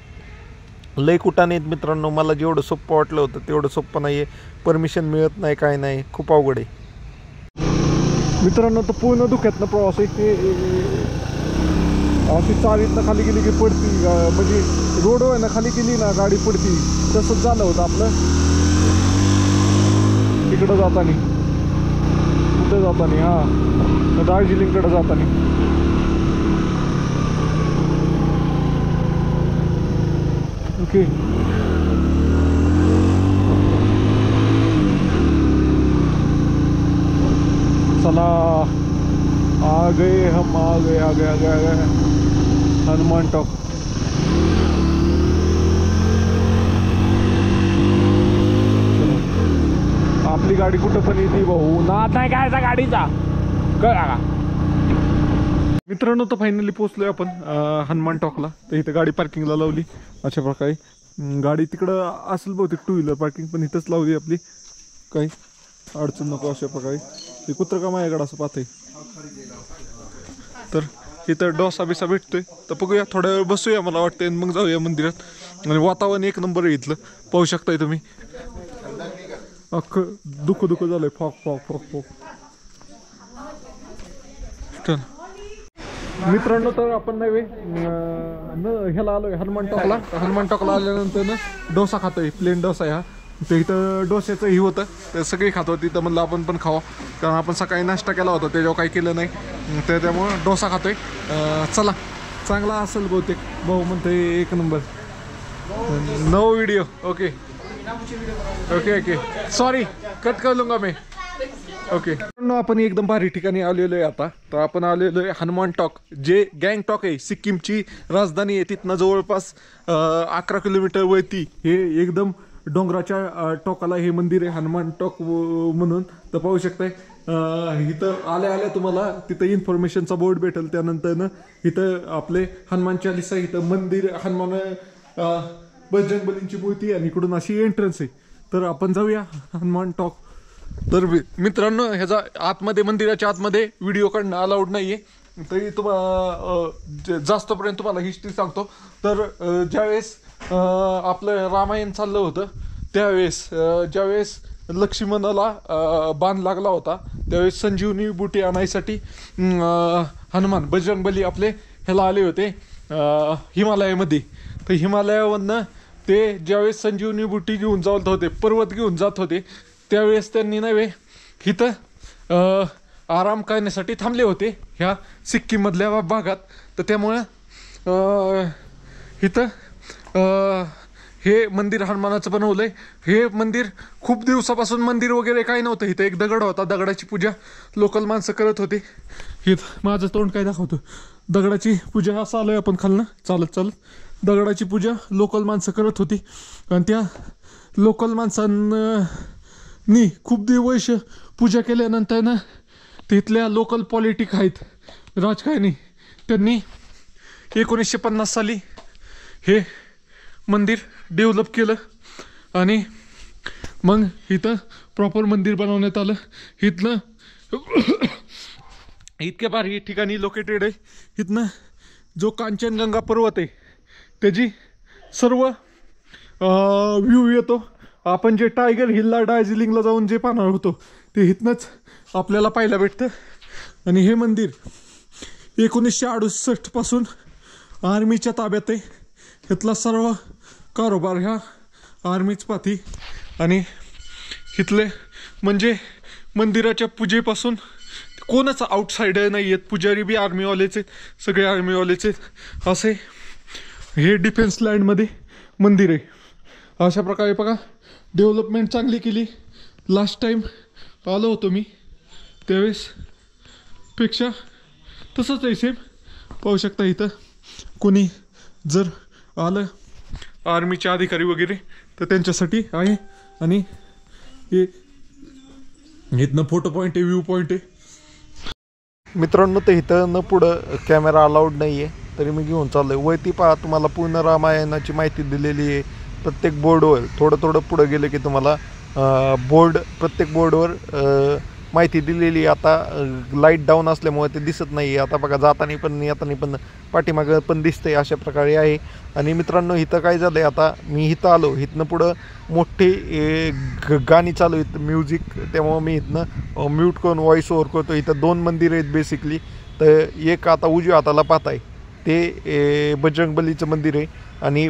लय कुठाने आहेत मित्रांनो. मला जेवढं सोपं वाटलं होतं तेवढं सोपं नाही आहे. परमिशन मिळत नाही काय नाही, खूप अवघड आहे मित्रांनो. तर पूर्ण धुक्यातनं प्रवास आहे. अशी चारीतनं खाली गेली की पडती. म्हणजे रोडवर ना खाली गेली ना गाडी पडती. तसंच झालं होतं आपलं तिकडं जाताना. कुठं जाताना हां दार्जिलिंगकडं जाताना. ओके चला आ गए हम आ गए आ गए आ गए आ गए हनुमान टॉक. आपली गाडी कुठं पण येते भाऊ, नाद नाही काय गाडीचा कळला का मित्रांनो. तर फायनली पोहोचलोय आपण हनुमान टॉकला. तर इथं गाडी पार्किंगला लावली अशा प्रकारे. गाडी तिकडं असेल बहुतेक 2 व्हीलर पार्किंग, पण इथंच लावली आपली, काही अडचण नको अशा प्रकारे. ते कुत्र का माझ्याकडं असं पाहतंय. तर इथं डोसा बिसा भेटतोय. तर बघूया थोड्या वेळ बसूया मला वाटतंय, मग जाऊया मंदिरात. आणि वातावरण एक नंबर आहे इथलं, पाहू शकताय तुम्ही. अख्खं दुःख झालंय, फॉक फॉक फॉक फॉक. चल मित्रांनो, तर आपण नव्हे ह्याला आलोय हनुमान टॉकला. हनुमान टॉकला आल्यानंतर ना डोसा खातोय, प्लेन डोसा ह्या. ते इथं डोस्याचं ही होतं, ते सगळी खात होती. तर म्हणलं आपण पण खावं, कारण आपण सकाळी नाश्ता केला होता, त्याच्यावर काही केलं नाही. तर त्यामुळं डोसा खातोय. चला, चांगला असेल बहुतेक, भाऊ म्हणते 1 number. No video. Okay okay okay, sorry, cut कर लूंगा मैं. ओके, आपण एकदम भारी ठिकाणी आलेलो आहे आता. तर आपण आलेलो आहे हनुमान टॉक, जे गँगटॉक आहे, सिक्कीमची राजधानी आहे. तिथनं जवळपास 11 किलोमीटर वरती हे एकदम डोंगराच्या टोकाला हे मंदिर आहे, हनुमान टॉक म्हणून. तर पाहू शकताय इथं आल्या तुम्हाला तिथं इन्फॉर्मेशनचा बोर्ड भेटेल. त्यानंतर ना इथं आपले हनुमान चालीसा, इथं मंदिर, हनुमान बजरंगबलींची मूर्ती, आणि इकडून अशी एंट्रन्स आहे. तर आपण जाऊया हनुमान टॉक. तर मित्रांनो, ह्याचा आतमध्ये, मंदिराच्या आतमध्ये व्हिडिओ काढणं अलाउड नाहीये. तरी तुम्हाला जास्तपर्यंत तुम्हाला हिस्ट्री सांगतो. तर ज्यावेळेस आपलं रामायण चाललं होतं, त्यावेळेस ज्यावेळेस लक्ष्मणाला बाण लागला होता, त्यावेळेस संजीवनी बुटी आणायसाठी हनुमान बजरंगबली आपले ह्याला आले होते हिमालयामध्ये. तर हिमालयावरनं ते ज्यावेळेस संजीवनी बुटी घेऊन जात होते, पर्वत घेऊन जात होते, त्यावेळेस त्यांनी नव्हे इथं आराम करण्यासाठी थांबले होते ह्या सिक्कीममधल्या भागात. तर त्यामुळं इथं हे मंदिर हनुमानाचं बनवलंय. हे मंदिर खूप दिवसापासून मंदिर वगैरे काही नव्हतं. इथं एक दगड होता, दगडाची पूजा लोकल माणसं करत होते. इथं माझं तोंड काय दाखवतं, दगडाची पूजा असं आलोय आपण खालनं चालत चालत. दगडाची पूजा लोकल माणसं करत होती, आणि त्या लोकल माणसांनी खूप दिवस पूजा केल्यानंतर ना तिथल्या लोकल पॉलिटिक आहेत, राजकारणी, त्यांनी 1950 साली हे मंदिर डेव्हलप केलं. आणि मग इथं प्रॉपर मंदिर बनवण्यात आलं. इथनं इतक्या भारी ठिकाणी लोकेटेड आहे. इथनं जो कांचनगंगा पर्वत आहे त्याची सर्व व्ह्यू येतो. आपण जे टायगर हिलला, दार्जिलिंगला जाऊन जे पाहणार होतो ते इथनंच आपल्याला पाहायला भेटतं. आणि हे मंदिर 1968 पासून आर्मीच्या ताब्यात आहे. इथला सर्व कारोबार ह्या आर्मीच पाहती. आणि इथले म्हणजे मंदिराच्या पूजेपासून कोणच आउटसाइडर नाही आहेत. पुजारी बी आर्मीवालेच आहेत, सगळे आर्मीवालेच आहेत. असे हे डिफेन्स लँडमध्ये मंदिर आहे. अशा प्रकारे बघा, डेव्हलपमेंट चांगली केली. लास्ट टाईम आलो होतो मी त्यावेळेस पेक्षा तसंच आहे सेम. पाहू शकता इथं कोणी जर आलं आर्मीचे अधिकारी वगैरे तर त्यांच्यासाठी आहे. आणि हे इथनं फोटो पॉईंट आहे, व्ह्यू पॉईंट आहे. मित्रांनो, तर इथं न पुढं कॅमेरा अलाउड नाही आहे, तरी मी घेऊन चाललो आहे. वरती पहा, तुम्हाला पूर्ण रामायणाची माहिती दिलेली आहे प्रत्येक बोर्डवर. थोडं पुढं गेलं की तुम्हाला प्रत्येक बोर्डवर माहिती दिलेली. आता लाईट डाऊन असल्यामुळे ते दिसत नाही. आता बघा, जाताना पण येताना पण पाठीमागं पण दिसतंय, अशा प्रकारे आहे. आणि मित्रांनो, इथं काय झालं आहे, आता मी इथं आलो, इथनं पुढं मोठे गाणी चालू आहेत, म्युझिक. त्यामुळं मी इथनं म्यूट करून व्हॉइस ओव्हर करतो. इथं 2 मंदिर आहेत बेसिकली. तर एक आता उजव्या हाताला पाहताय ते बजरंगबलीचं मंदिर आहे. आणि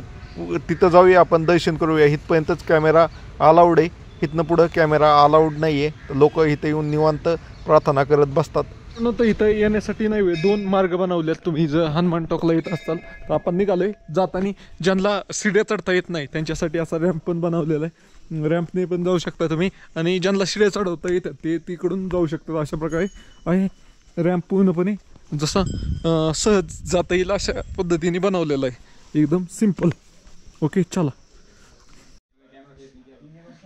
तिथं जाऊया आपण, दर्शन करूया. इथपर्यंतच कॅमेरा अलाउड आहे, इथनं पुढं कॅमेरा अलाउड नाही आहे. लोक इथं येऊन निवांत प्रार्थना करत बसतात. तर इथं येण्यासाठी नाही 2 मार्ग बनवलेत. तुम्ही जर हनुमान टॉकला येत असाल तर आपण निघालोय. जाताना ज्यांना शिड्या चढता येत नाही त्यांच्यासाठी असा रॅम्प पण बनवलेला आहे. रॅम्पने पण जाऊ शकता तुम्ही. आणि ज्यांना शिड्या चढवता येतात ते तिकडून जाऊ शकतात. अशा प्रकारे आहे रॅम्प, पूर्णपणे जसं सहज जाता येईल अशा पद्धतीने बनवलेलं आहे, एकदम सिम्पल. ओके, चला.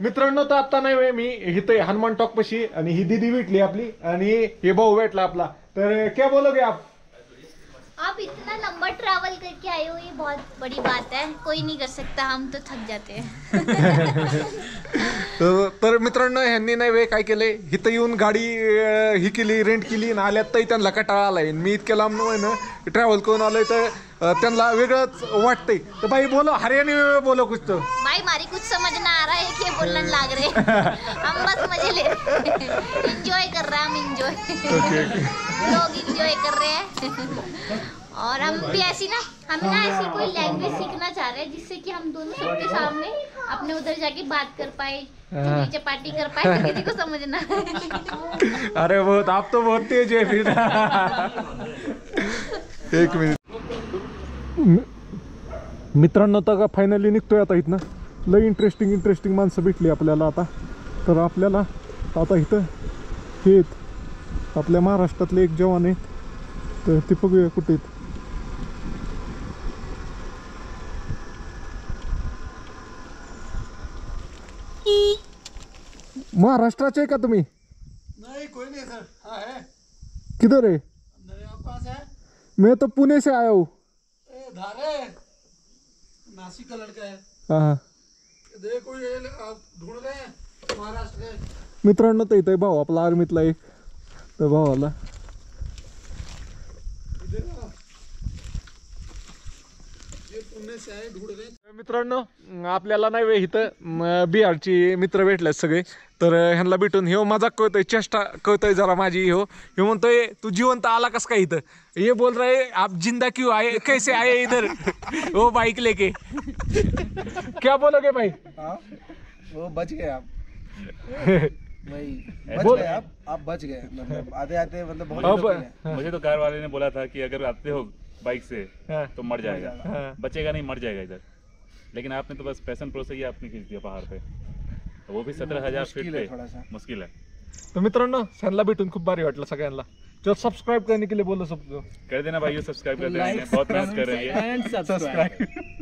मित्रांनो तर आता नाही मी इथे हनुमान टॉक पशी आणि ही दीदी भेटली आपली आणि हे भाऊ भेटला आपला. तर क्या बोलोगे आप इतना लंबा ट्रैवल करके आए हो, ये बहुत बड़ी बात है. कोई नहीं कर सकता, हम तो थक जाते हैं. तर मित्रांनो ह्यांनी नाही वे काय केले इथं येऊन गाडी ही केली रेंट केली आणि आल्यात तरी त्यांना कटाळा आलाय. मी इतक्या लांब ना ट्रॅव्हल करून आलोय तर त्यांना वेगळंच वाटतंय. तर भाई बोलो हरियाणी में बोलो कुछ तो. भाई हमारी कुछ समझ ना आ रहा है कि बोलने लाग रहे. हम बस मजे ले रहे हैं, एंजॉय कर रहे हैं. हम एंजॉय लोग एंजॉय कर रहे हैं. और हम भी ऐसी कोई लैंग्वेज सीखना चाह रहे हैं जिससे कि हम दोनों सबके सामने अपने उधर जाके बात कर पाए, चपाटी कर पाए, तो किसी को समझ ना आए. अरे बहुत आप तो बहुत तेज है फिर. एक मिनिट मित्रांनो तर फायनली निघतोय आता इथनं. लई इंटरेस्टिंग माणसं भेटली आपल्याला आता. तर आपल्याला आता इथं हे आपल्या महाराष्ट्रातले एक जवान आहेत तर ते बघूया कुठे आहेत. महाराष्ट्राचे आहे का तुम्ही? नहीं कोई नहीं सर. हाँ है. किधर है? मेरे पास है. मैं तो पुणे से आया हूँ. धारे नासिक का लड़का है. हाँ देखो ये आप ढूंढ रहे हैं महाराष्ट्र के. मित्रांनो तर इथं भाऊ आपला आर्मीतला एक तर भावाला ये पुणे से आए ढूंढ रहे हैं. मित्रांनो आपल्याला नाही वे इथं बिहारची मित्र भेटले सगळे. तर ह्यांना भेटून ह्यो मजाक कळतोय चेष्टा कळतोय जरा माझी. ह्यो म्हणतोय तू जिवंत आला कस काय इथं. ये बोल रहे आप जिंदा क्यों आए, कैसे आए इधर वो बाइक लेके. क्या बोलोगे भाई? वो बच गए आप. भाई बच बोल- गए आप बच गए. मतलब आते आते मतलब बहुत लोग अब थे. मुझे तो कार वाले ने बोला था कि अगर आते हो बाइक से हाँ। तो मर जाएगा, हाँ। बचेगा नहीं, मर जाएगा इधर. लेकिन आपने तो बस पैशन प्रो से ही आपने खींच दिया पहाड़ पे. तो वो भी 17,000 फीट मुश्किल है पे. थोड़ा सा. मुश्किल है. तर मित्रांनो ह्यांना भेटून खूप भारी वाटलं सगळ्यांना. जो सबस्क्राइब करने के लिए बोलो सबको. कर देना भाई, सब्सक्राइब कर देना, बहुत मेहनत कर रही है.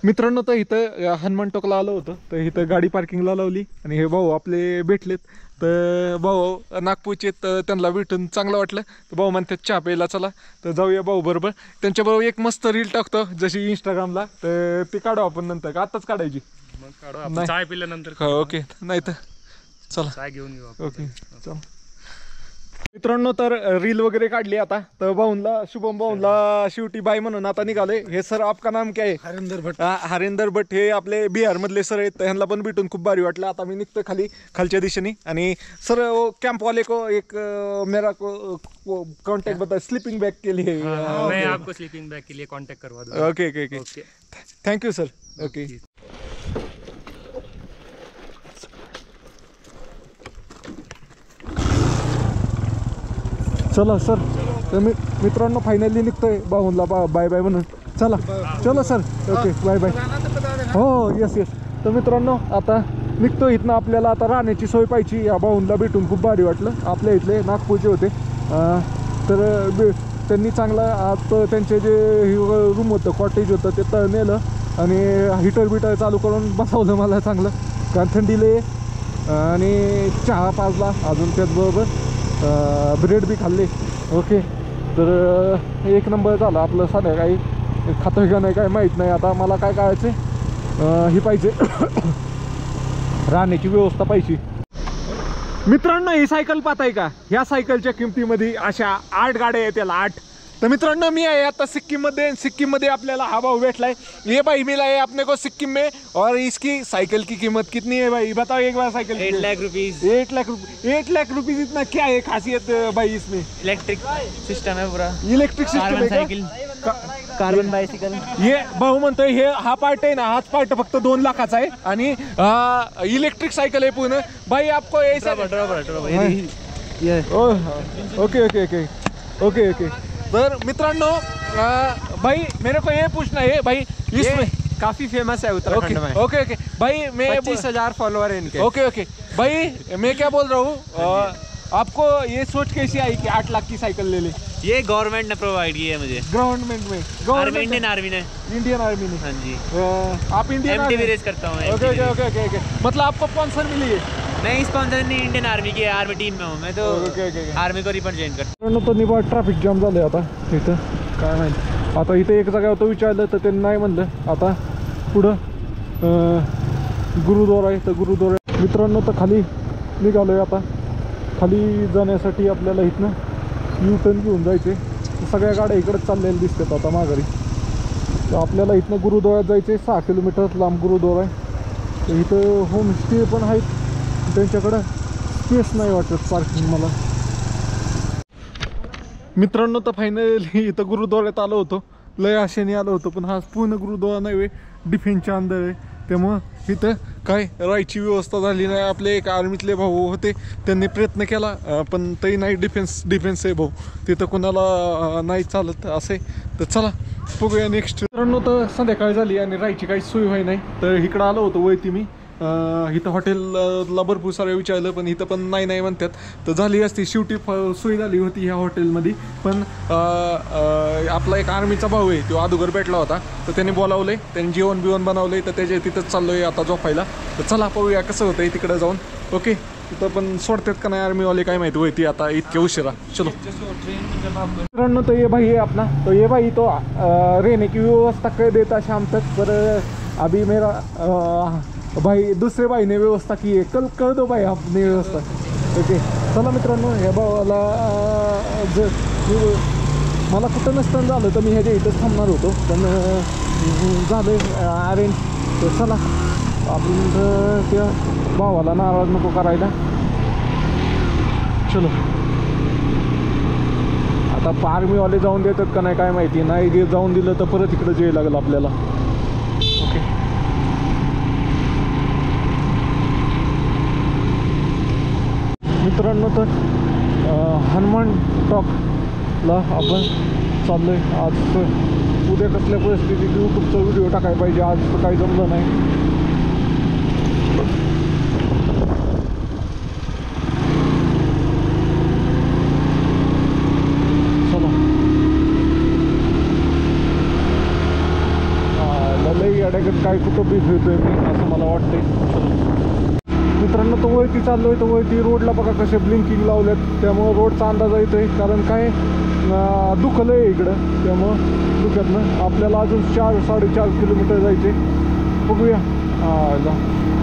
मित्रांनो तर इथं हनुमान टोकला आलो होतं तर इथं गाडी पार्किंगला लावली आणि हे भाऊ आपले भेटलेत. तर भाऊ नागपूरचे तर त्यांना भेटून चांगलं वाटलं. तर भाऊ म्हणतात चहा प्यायला चला. तर जाऊया भाऊ बरोबर. त्यांच्याबरोबर एक मस्त रील टाकतो जशी इंस्टाग्रामला. तर ती काढू आपण नंतर का आत्ताच काढायची. नाही. चाय पिल्यानंतर हो ओके नाही तर चला चाय घेऊन येऊ आपण. ओके चल. मित्रांनो तर रील वगैरे काढली आता. तर भाऊंला शुभम भाऊंला शेवटी बाय म्हणून आता निघाले. हे सर आपका नाम क्या है? हरिंदर भट्ट. हरिंदर भट्ट हे आपले बिहार मधले सर आहेत. ह्यांना पण भेटून खूप भारी वाटलं. आता मी निघतो खालच्या दिशेने आणि सर कॅम्प वाले को एक मेरा को कॉन्टॅक्ट बता स्लीपिंग बैग के लिए. मैं आपको स्लीपिंग बैग के लिए कांटेक्ट करवा दूंगा. Okay okay okay thank you sir. Okay चला सर. तर मित्रांनो फायनली निघतोय भाऊंला बाय बाय म्हणून. चला चलो सर. Okay bye bye. हो येस येस. तर मित्रांनो आता निघतो इथनं. आपल्याला आता राहण्याची सोय पाहिजे. या भाऊंला भेटून खूप भारी वाटलं. आपल्या इथले नागपूरचे होते. तर त्यांनी चांगला आत त्यांचे जे रूम होतं कॉटेज होतं ते नेलं आणि हिटर बिटर चालू करून बसवलं मला चांगलं. कारण थंडीले आणि चहा पाजला अजून त्याचबरोबर ब्रेड बी खाल्ले. ओके तर एक नंबर झाला आपलं. संध्याकाळी खातं का नाही काय माहीत नाही. आता मला काय करायचं ही पाहिजे राहण्याची व्यवस्था पाहिजे. मित्रांनो ही सायकल पाहताय का? ह्या सायकलच्या किमतीमध्ये अशा 8 गाड्या आहेत त्याला 8. तो मित्रों मैं आया था सिक्किम में आपल्याला हा भाऊ भेटलाय. ये भाई मिला है अपने को सिक्किम में और इसकी साइकिल की कीमत कितनी है भाई बताओ एक बार. Cycle 8 lakh rupees. 8 lakh rupees इतना क्या है खासियत भाई इसमें? इलेक्ट्रिक सिस्टम है पूरा. इलेक्ट्रिक सिस्टम है सायकल कार्बन बायसिकल. हे भाऊ म्हणतोय हे हा पार्ट आहे ना हाच पार्ट फक्त 2 लाखाचा आहे आणि इलेक्ट्रिक सायकल आहे पूर्ण भाई. आपको ऐसा okay okay okay okay okay. तर मित्रांनो भाई मेरे को ये पूछना है भाई इसमें काफी फेमस है उत्तराखंड में. ओके ओके भाई मैं 25,000 फॉलोअर है इनके. ओके ओके भाई मैं क्या बोल रहा हूँ आपको ये सोच कैसी आई कि 8 लाख की साइकिल ले ले? ये गवर्नमेंट ने प्रोवाइड की है मुझे। गवर्नमेंट में? आर्मी, इंडियन आर्मी ने। इंडियन आर्मी ने? हाँ जी। आप इंडियन MTV रेस करता हूँ। Okay okay okay okay okay. मतलब आपको स्पॉन्सर मिली है? नहीं, स्पॉन्सर नहीं, इंडियन आर्मी की आर्मी टीम में हूँ मैं तो। आर्मी को रिप्रेझेंट करतो। तर निबा ट्रॅफिक जाम झालंय आता इथं, काय माहिती आता इथं एक जागा होतं विचारलं तर त्यांनी नाही म्हणलं। आता पुढं गुरुद्वारा आहे, तर गुरुद्वारा मित्रांनो तर खाली निघालोय आता। खाली जाण्यासाठी आपल्याला इथनं यू टर्न घेऊन जायचे, सगळ्या गाड्या इकडे चाललेल्या दिसतात आता माघारी। तर आपल्याला इथनं गुरुद्वारात जायचे, 6 किलोमीटर लांब गुरुद्वारा आहे। तर इथं होमस्टे पण आहेत, त्यांच्याकडं स्पेस नाही वाटत पार्किंग मला। मित्रांनो तर फायनली इथं गुरुद्वाऱ्यात आलो होतो, लय आशेने आलो होतो, पण हा पूर्ण गुरुद्वारा नाही, डिफेन्सच्या अंदर आहे, त्यामुळं इथं काय राहायची व्यवस्था झाली नाही। आपले एक आर्मीतले भाऊ होते, त्यांनी प्रयत्न केला, पण तरी नाही, डिफेन्स आहे भाऊ, तिथं कोणाला नाही चालत असे। तर चला बघूया नेक्स्ट। मित्रांनो तर संध्याकाळ झाली आणि राहायची काही सोय व्हाय नाही, तर इकडं आलो होतो वैती मी। इथं हॉटेलला भरपूर सारे विचारलं, पण इथं पण नाही म्हणतात। तर झाली असती शेवटी सोय झाली होती ह्या हॉटेलमध्ये, पण आपला एक आर्मीचा भाऊ आहे, तो अगोदर भेटला होता, तर त्याने बोलावलंय, त्यांनी जेवण बिवण बनवलंय, तर त्याच्या तिथंच चाललोय आता झोपायला। तर चला पाहूया कसं होतंय तिकडे जाऊन। ओके, तिथं पण सोडतात का नाही आर्मीवाले काय माहिती होती आता इतक्या उशिरा। चलो मित्रांनो, तो ये भाई है अपना, तो ये भाई तो रहने की व्यवस्था कर देता शाम तक, पर अभी मेरा भाई दूसरे भाई ने व्यवस्था की है, कल कर दो भाई आपने व्यवस्था। ओके चला मित्रांनो, ह्या भावाला मला कुठं नसताना झालं तर मी ह्याच्या इथंच थांबणार होतो, पण झालं अरेंज। तर चला आपण त्या भावाला नाराज नको करायला। चलो आता आर्मीवाले जाऊन देतात का नाही काय माहिती, नाही जाऊन दिलं तर परत इकडं जायला लागेल आपल्याला। ओके मित्रांनो, तर हनुमान टॉकला आपण चाललोय आज। उद्या कसल्या परिस्थितीत यूट्यूबचा व्हिडिओ टाकायला पाहिजे, आज तर काही जमलं नाही। चला लई अडगत काय कुठं बी फिरतोय मी असं मला वाटतंय। मित्रांनो तो वरती चाललोय, तो वरती रोडला बघा कसे ब्लिंकिंग लावलेत, त्यामुळं रोडचा अंदाज येतोय, कारण काय दुखलं आहे इकडं, त्यामुळं दुखतनं आपल्याला अजून 4-4.5 किलोमीटर जायचे। बघूया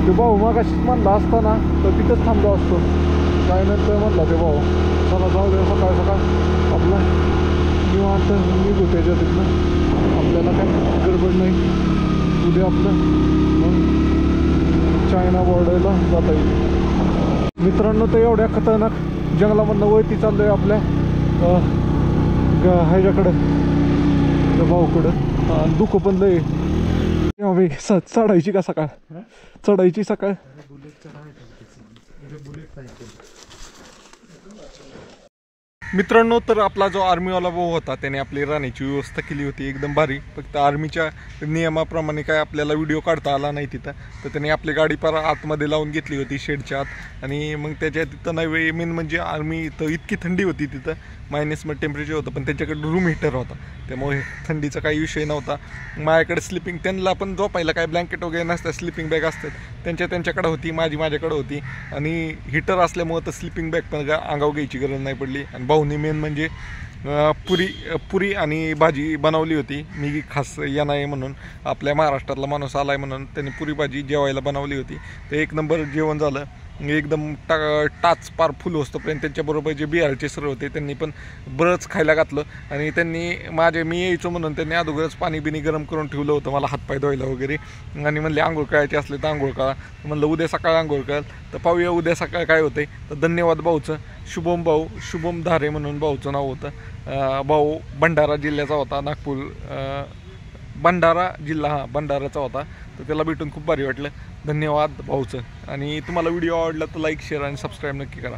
ते भाऊ मग अशीच म्हणला असताना तर तिथंच थांबलो असतो, काय नंतर म्हणला ते भाऊ चला जाऊ दे, सकाळ सकाळ आपला निवांत निघू त्याच्या तिथनं, आपल्याला काय गडबड नाही, उद्या आपलं मग चायना बॉर्डरला जाता येईल। मित्रांनो तर एवढ्या खतरनाक जंगलामधनं वरती चाललोय आपल्या ह्याच्याकडं भाऊकडं, दुःख पण लय चढायची का सकाळ, चढायची सकाळ। मित्रांनो तर आपला जो आर्मीवाला भाऊ होता त्याने आपली राहण्याची व्यवस्था केली होती एकदम भारी, फक्त आर्मीच्या नियमाप्रमाणे काय आपल्याला व्हिडिओ काढता आला नाही तिथं, तर त्याने आपली गाडी पार आतमध्ये लावून घेतली होती शेडच्या आत। आणि मग त्याच्या तिथं नाही मेन म्हणजे आर्मी तर इतकी थंडी होती तिथं, -मध्ये टेम्परेचर होतं, पण त्याच्याकडे रूम हीटर होता, त्यामुळे थंडीचा काही विषय नव्हता। माझ्याकडे स्लिपिंग, त्यांना पण झोपायला काय ब्लँकेट वगैरे नसतात, स्लिपिंग बॅग असतात, त्यांच्याकडे होती, माझ्याकडे होती, आणि हीटर असल्यामुळं तर स्लिपिंग बॅग पण अंगावर घ्यायची गरज नाही पडली। आणि भाऊनी मेन म्हणजे पुरी आणि भाजी बनवली होती, मी खास येणार आहे म्हणून, आपल्या महाराष्ट्रातला माणूस आलाय म्हणून त्यांनी पुरी भाजी जेवायला बनवली होती। तर एक नंबर जेवण झालं, एकदम टाच पार फुल होतोपर्यंत। त्यांच्याबरोबर जे बिहारचे सर होते त्यांनी पण बरंच खायला घातलं, आणि त्यांनी मी यायचो म्हणून त्यांनी अगोदरच पाणी बिनी गरम करून ठेवलं होतं मला हातपाय धुवायला वगैरे, आणि म्हणले आंघोळ करायचे असले तर आंघोळ करा, म्हणलं उद्या सकाळ आंघोळ कराल। तर पाहूया उद्या सकाळ काय होतंय। तर धन्यवाद भाऊचं, शुभम धारे म्हणून भाऊचं नाव होतं। भाऊ भंडारा जिल्ह्याचा होता, भंडारा जिल्हा भंडाराचा होता, तर त्याला भेटून खूप भारी वाटलं। धन्यवाद भाऊचं, आणि तुम्हाला व्हिडिओ आवडला तर लाईक, शेअर आणि सबस्क्राईब नक्की करा।